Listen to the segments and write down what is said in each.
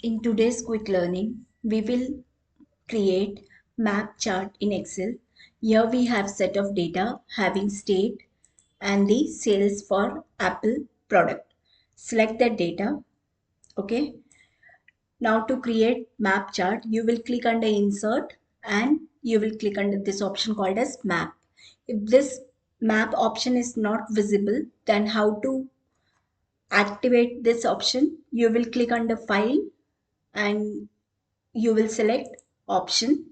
In today's quick learning, we will create map chart in Excel. Here we have set of data having state and the sales for Apple product. Select that data. Okay. Now to create map chart, you will click under insert and you will click under this option called as map. If this map option is not visible, then how to activate this option? You will click under file and you will select option,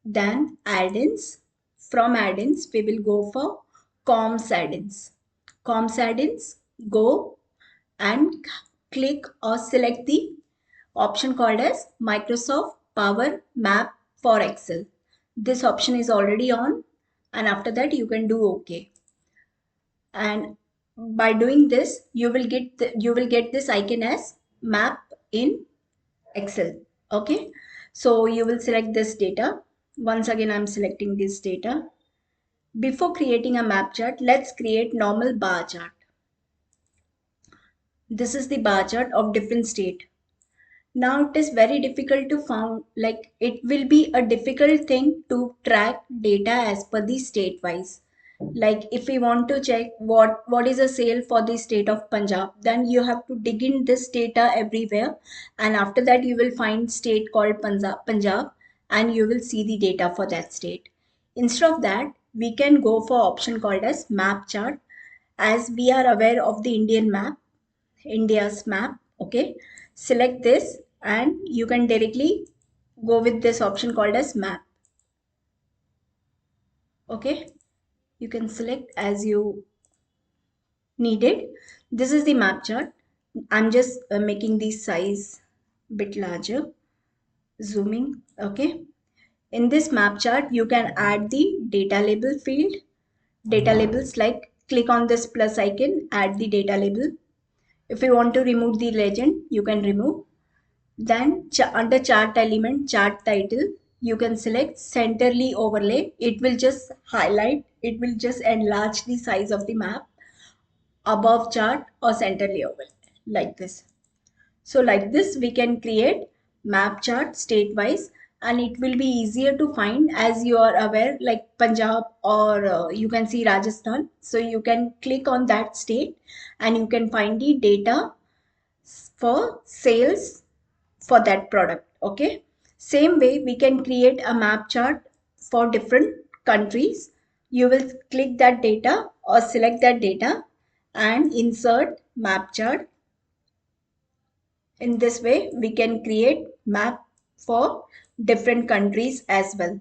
then add-ins. From add-ins we will go for comms add-ins. Comms add-ins, go and click or select the option called as Microsoft Power Map for Excel. This option is already on, and after that you can do OK. And by doing this you will get this icon as map in Excel. Okay, so you will select this data. Once again, I'm selecting this data. Before creating a map chart, let's create normal bar chart. This is the bar chart of different state. Now it is very difficult to find, like it will be a difficult thing to track data as per the state wise. Like if we want to check what is a sale for the state of Punjab, then you have to dig in this data everywhere, and after that you will find state called Punjab, and you will see the data for that state. Instead of that, we can go for option called as map chart, as we are aware of the India's map. Okay, select this and you can directly go with this option called as map. Okay, you can select as you needed. This is the map chart. I'm just making the size bit larger, zooming. Okay, in this map chart you can add the data label field. Data labels, like click on this plus icon, add the data label. If you want to remove the legend, you can remove. Then under chart element, chart title, you can select centerly overlay. It will just highlight, it will just enlarge the size of the map above chart or centerly overlay, like this. So like this, we can create map chart state wise, and it will be easier to find, as you are aware, like Punjab or you can see Rajasthan. So you can click on that state and you can find the data for sales for that product. Okay, same way we can create a map chart for different countries. You will click that data or select that data and insert map chart. In this way we can create map for different countries as well.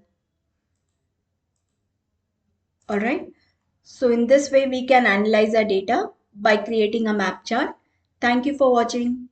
All right, so in this way we can analyze our data by creating a map chart. Thank you for watching.